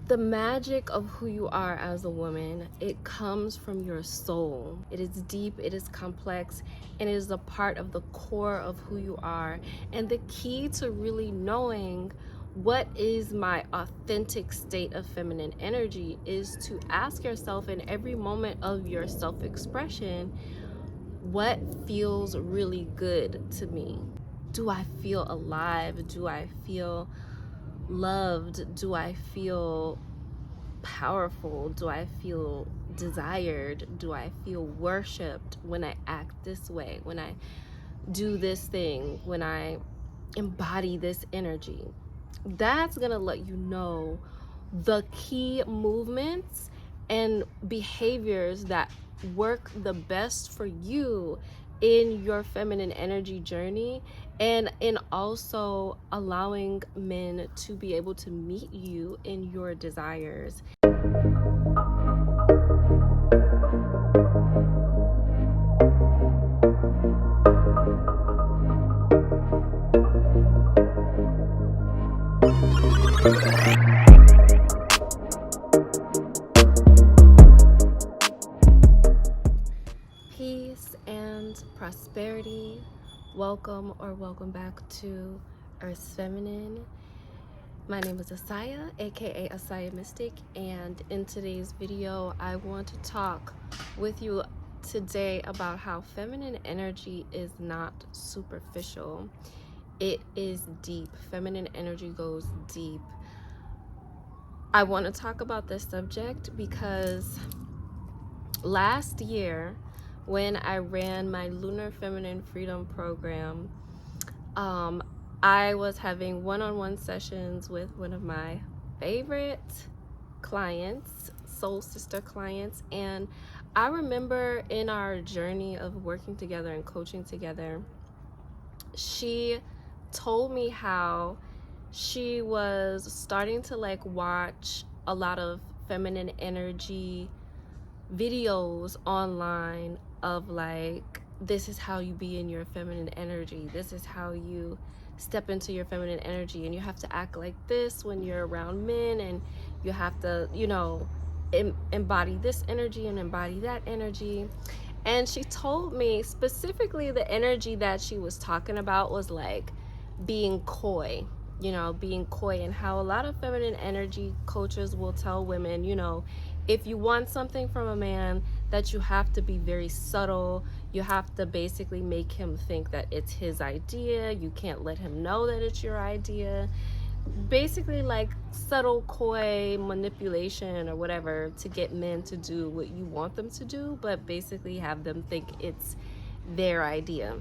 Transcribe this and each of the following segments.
The magic of who you are as a woman, it comes from your soul. It is deep, it is complex, and it is a part of the core of who you are. And the key to really knowing what is my authentic state of feminine energy is to ask yourself in every moment of your self-expression, what feels really good to me? Do I feel alive? Do I feel loved? Do I feel powerful? Do I feel desired? Do I feel worshipped when I act this way, when I do this thing, when I embody this energy? That's gonna let you know the key movements and behaviors that work the best for you in your feminine energy journey, and in also allowing men to be able to meet you in your desires. Peace and prosperity. Welcome back to Earth's Feminine. My name is Asaya, aka Asaya Mystic, and in today's video I want to talk with you today about how feminine energy is not superficial. It is deep. Feminine energy goes deep. I want to talk about this subject because last year when I ran my Lunar Feminine Freedom Program, I was having one-on-one sessions with one of my favorite clients, soul sister clients, and I remember in our journey of working together and coaching together, she told me how she was starting to like watch a lot of feminine energy videos online of like, this is how you be in your feminine energy, this is how you step into your feminine energy, and you have to act like this when you're around men, and you have to, you know, embody this energy and embody that energy. And she told me specifically the energy that she was talking about was like being coy, you know, being coy, and how a lot of feminine energy coaches will tell women, you know, if you want something from a man, that you have to be very subtle. You have to basically make him think that it's his idea. You can't let him know that it's your idea. Basically like subtle, coy manipulation or whatever to get men to do what you want them to do, but basically have them think it's their idea.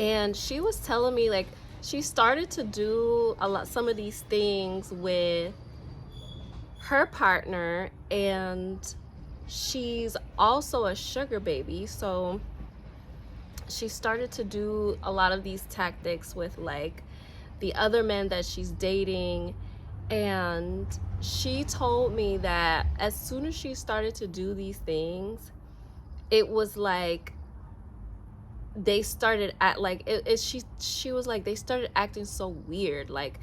And she was telling me like she started to do some of these things with her partner, and she's also a sugar baby, so she started to do a lot of these tactics with like the other men that she's dating. And she told me that as soon as she started to do these things, it was like they started at like she was like, they started acting so weird. Like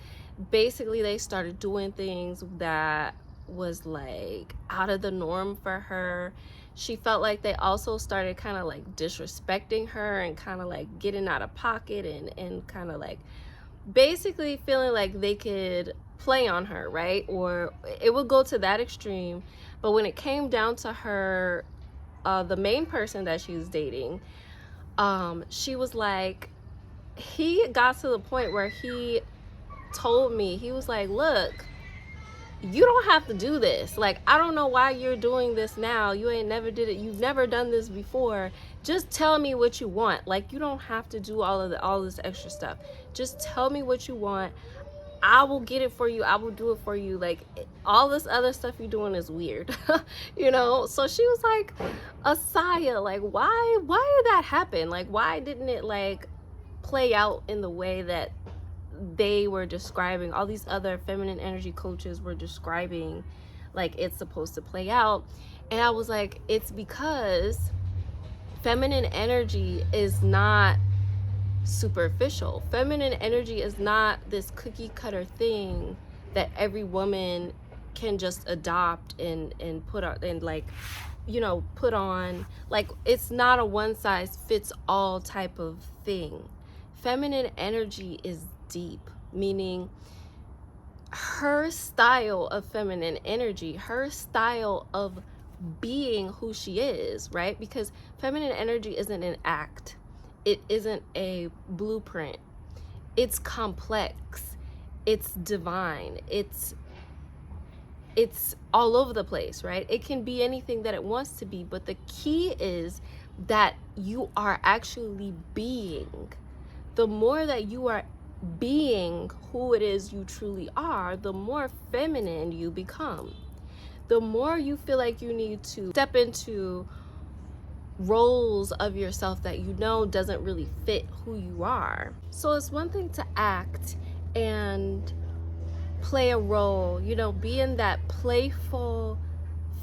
basically they started doing things that was like out of the norm for her. She felt like they also started kind of like disrespecting her and kind of like getting out of pocket, and kind of like basically feeling like they could play on her, right? Or it would go to that extreme. But when it came down to her, the main person that she was dating, she was like, he got to the point where he told me, he was like, look, you don't have to do this. Like, I don't know why you're doing this now. You ain't never did it. You've never done this before. Just tell me what you want. Like, you don't have to do all this extra stuff. Just tell me what you want. I will get it for you. I will do it for you. Like, all this other stuff you're doing is weird. You know? So she was like, Asaya, like, why did that happen? Like, why didn't it like play out in the way that they were describing, all these other feminine energy coaches were describing like it's supposed to play out? And I was like, it's because feminine energy is not superficial. Feminine energy is not this cookie cutter thing that every woman can just adopt and put on, and like, you know, put on, like, it's not a one size fits all type of thing. Feminine energy is deep, meaning her style of feminine energy, her style of being who she is, right? Because feminine energy isn't an act, it isn't a blueprint, it's complex, it's divine, it's all over the place, right? It can be anything that it wants to be, but the key is that you are actually being. The more that you are being who it is you truly are, the more feminine you become. The more you feel like you need to step into roles of yourself that you know doesn't really fit who you are. So it's one thing to act and play a role, you know, be in that playful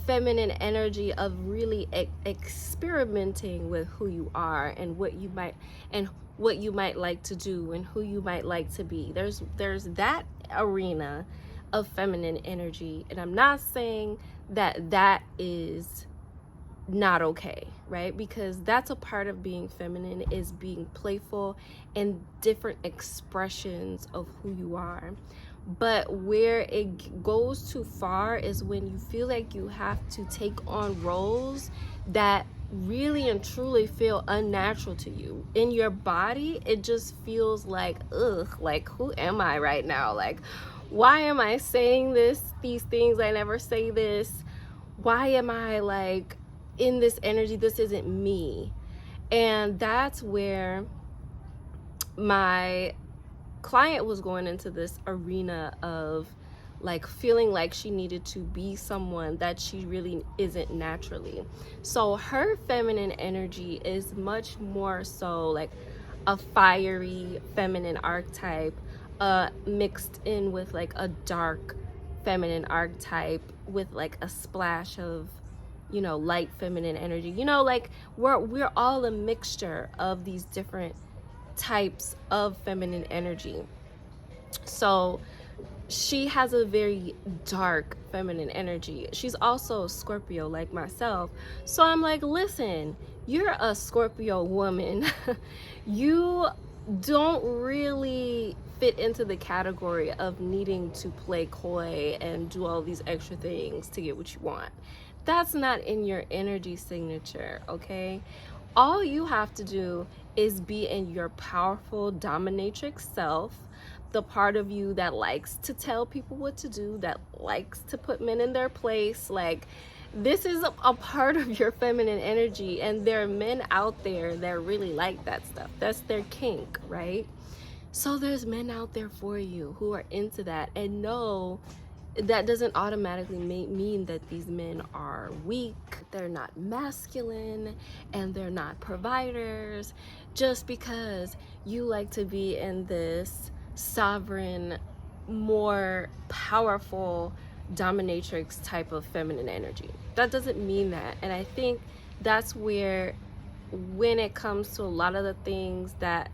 feminine energy of really experimenting with who you are and what you might like to do and who you might like to be. There's that arena of feminine energy, and I'm not saying that is not okay, right? Because that's a part of being feminine, is being playful and different expressions of who you are. But where it goes too far is when you feel like you have to take on roles that really and truly feel unnatural to you. In your body, it just feels like, ugh, like, who am I right now? Like, why am I saying these things? I never say this. Why am I like in this energy? This isn't me. And that's where my client was going into this arena of like feeling like she needed to be someone that she really isn't naturally. So her feminine energy is much more so like a fiery feminine archetype, mixed in with like a dark feminine archetype with like a splash of, you know, light feminine energy. You know, like we're all a mixture of these different types of feminine energy. So she has a very dark feminine energy. She's also Scorpio like myself. So I'm like, listen, you're a Scorpio woman. You don't really fit into the category of needing to play coy and do all these extra things to get what you want. That's not in your energy signature, okay? All you have to do is be in your powerful dominatrix self, the part of you that likes to tell people what to do, that likes to put men in their place. Like, this is a part of your feminine energy, and there are men out there that really like that stuff. That's their kink, right? So there's men out there for you who are into that, and no, that doesn't automatically mean that these men are weak, they're not masculine, and they're not providers. Just because you like to be in this sovereign, more powerful dominatrix type of feminine energy, that doesn't mean that. And I think that's where, when it comes to a lot of the things that,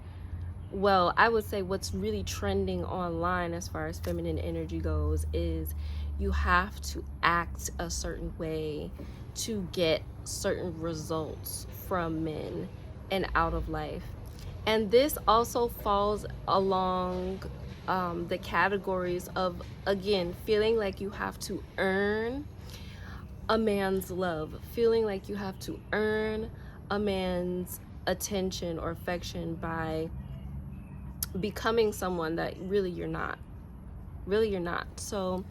well, I would say what's really trending online as far as feminine energy goes is you have to act a certain way to get certain results from men and out of life. And this also falls along the categories of, again, feeling like you have to earn a man's love, feeling like you have to earn a man's attention or affection by becoming someone that really you're not. So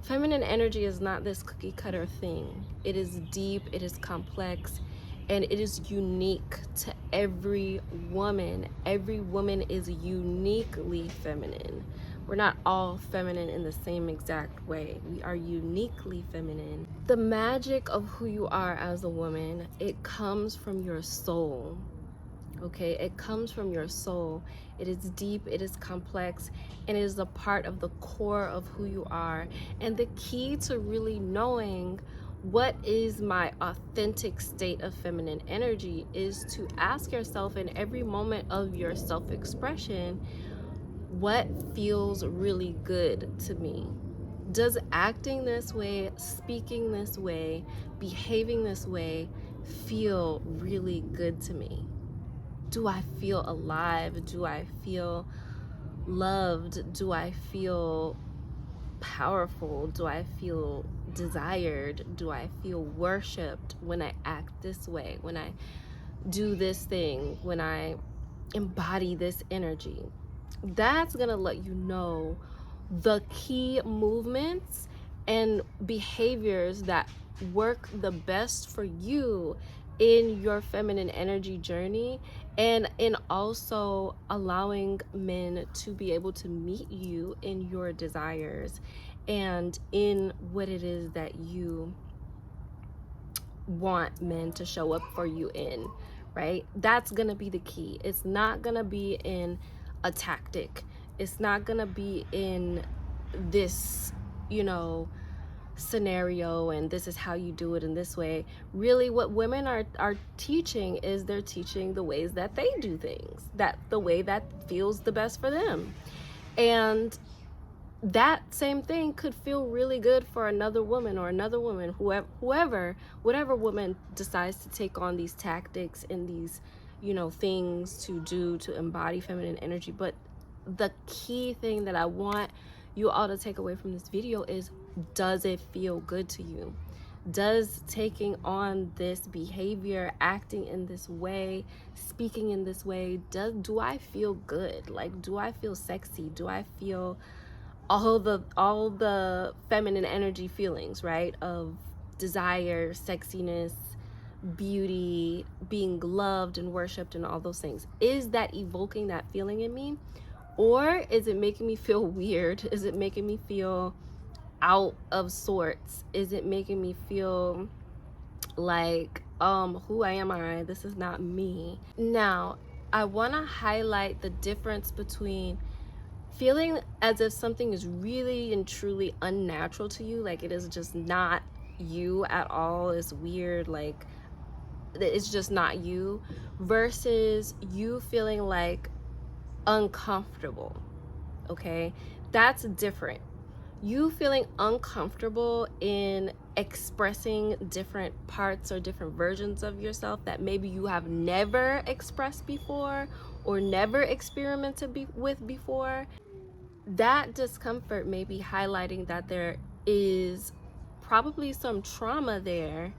feminine energy is not this cookie cutter thing. It is deep, it is complex, and it is unique to every woman. Every woman is uniquely feminine. We're not all feminine in the same exact way. We are uniquely feminine. The magic of who you are as a woman, it comes from your soul. Okay, it comes from your soul. It is deep, it is complex, and it is a part of the core of who you are. And the key to really knowing what is my authentic state of feminine energy is to ask yourself in every moment of your self-expression, what feels really good to me? Does acting this way, speaking this way, behaving this way feel really good to me? Do I feel alive? Do I feel loved? Do I feel powerful? Do I feel desired? Do I feel worshipped when I act this way, when I do this thing, when I embody this energy? That's gonna let you know the key movements and behaviors that work the best for you in your feminine energy journey, and in also allowing men to be able to meet you in your desires and in what it is that you want men to show up for you in, right? That's gonna be the key. It's not gonna be in a tactic. It's not gonna be in this, scenario and this is how you do it in this way. Really, what women are teaching is they're teaching the ways that they do things, that the way that feels the best for them. And that same thing could feel really good for another woman, or another woman, whatever woman decides to take on these tactics and these, things to do to embody feminine energy. But the key thing that I want you all to take away from this video is, does it feel good to you? Does taking on this behavior, acting in this way, speaking in this way, do I feel good? Like, do I feel sexy? Do I feel all the feminine energy feelings, right? Of desire, sexiness, beauty, being loved and worshipped and all those things. Is that evoking that feeling in me? Or is it making me feel weird? Is it making me feel out of sorts? Is it making me feel like, who am I? This is not me. Now, I want to highlight the difference between feeling as if something is really and truly unnatural to you, like it is just not you at all, it's weird, like it's just not you, versus you feeling like uncomfortable. Okay, that's different. You feeling uncomfortable in expressing different parts or different versions of yourself that maybe you have never expressed before or never experimented with before. That discomfort may be highlighting that there is probably some trauma there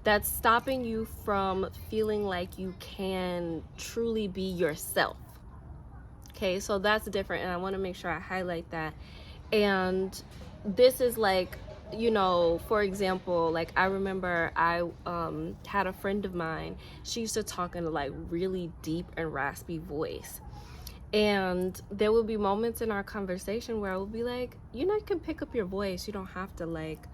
that's stopping you from feeling like you can truly be yourself. Okay, so that's different, and I want to make sure I highlight that. And this is like, for example, like I remember I had a friend of mine. She used to talk in a like really deep and raspy voice. And there will be moments in our conversation where I will be like, you can pick up your voice. You don't have to like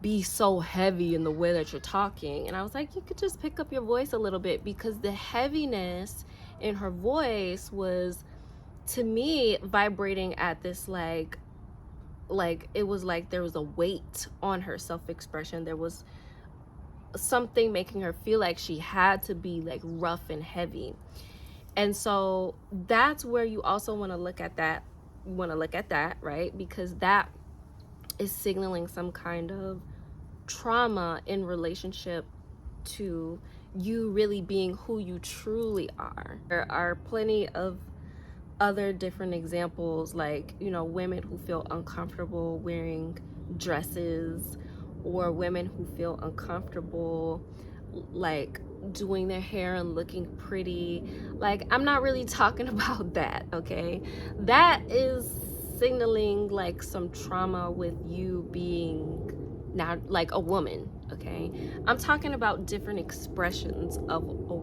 be so heavy in the way that you're talking. And I was like, you could just pick up your voice a little bit, because the heaviness in her voice was, to me, vibrating at this like it was like there was a weight on her self-expression. There was something making her feel like she had to be like rough and heavy. And so that's where you also want to look at that. You want to look at that, right? Because that is signaling some kind of trauma in relationship to you really being who you truly are. There are plenty of other different examples, like, women who feel uncomfortable wearing dresses, or women who feel uncomfortable like doing their hair and looking pretty. Like, I'm not really talking about that, okay? That is signaling like some trauma with you being now like a woman, okay? I'm talking about different expressions of a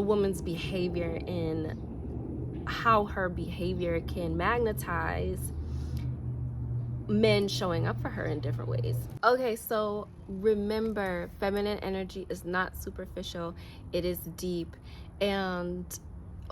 woman's behavior, and how her behavior can magnetize men showing up for her in different ways. Okay, so remember, feminine energy is not superficial, it is deep. And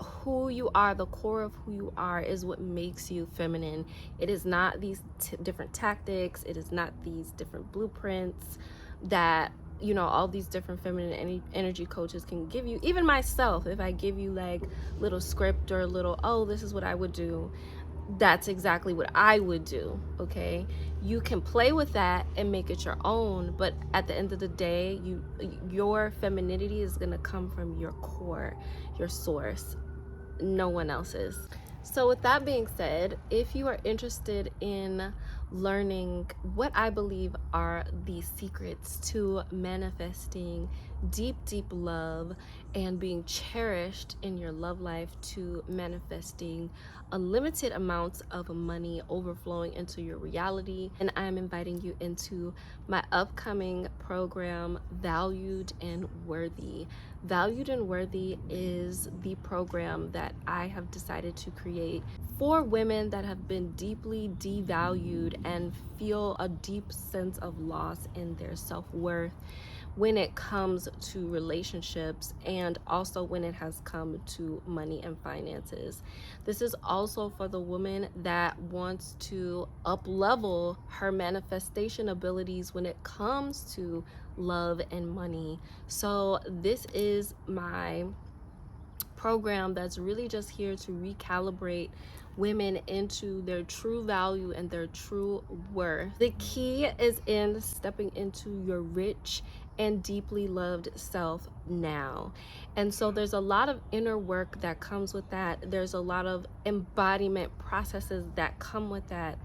who you are, the core of who you are, is what makes you feminine. It is not these different tactics, it is not these different blueprints that all these different feminine energy coaches can give you. Even myself, if I give you like little script or little, oh, this is what I would do, that's exactly what I would do. Okay, you can play with that and make it your own, but at the end of the day, your femininity is going to come from your core, your source, no one else's. So with that being said, if you are interested in learning what I believe are the secrets to manifesting deep love and being cherished in your love life, to manifesting unlimited amounts of money overflowing into your reality, and I'm inviting you into my upcoming program, Valued and Worthy. Valued and Worthy is the program that I have decided to create for women that have been deeply devalued and feel a deep sense of loss in their self-worth when it comes to relationships, and also when it has come to money and finances. This is also for the woman that wants to up level her manifestation abilities when it comes to love and money. So this is my program that's really just here to recalibrate women into their true value and their true worth. The key is in stepping into your rich and deeply loved self now. And so there's a lot of inner work that comes with that. There's a lot of embodiment processes that come with that.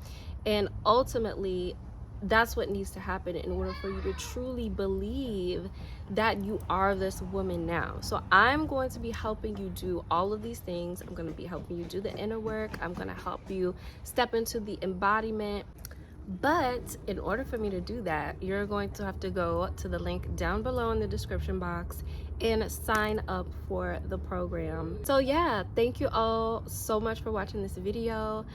And ultimately, that's what needs to happen in order for you to truly believe that you are this woman now. So I'm going to be helping you do all of these things. I'm going to be helping you do the inner work. I'm going to help you step into the embodiment. But in order for me to do that, you're going to have to go to the link down below in the description box and sign up for the program. So yeah, thank you all so much for watching this video.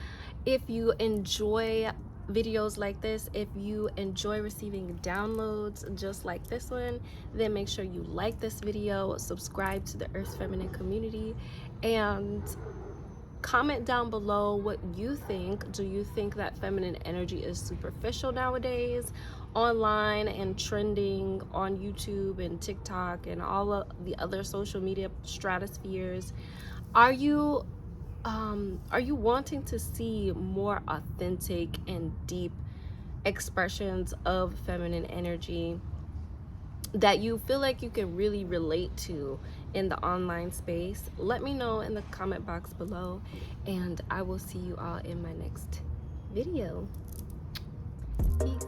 If you enjoy videos like this, if you enjoy receiving downloads just like this one, then make sure you like this video, subscribe to the Earth's Feminine community, and comment down below what you think. Do you think that feminine energy is superficial nowadays, online and trending on YouTube and TikTok and all of the other social media stratospheres? Are you wanting to see more authentic and deep expressions of feminine energy that you feel like you can really relate to in the online space? Let me know in the comment box below, and I will see you all in my next video. Peace.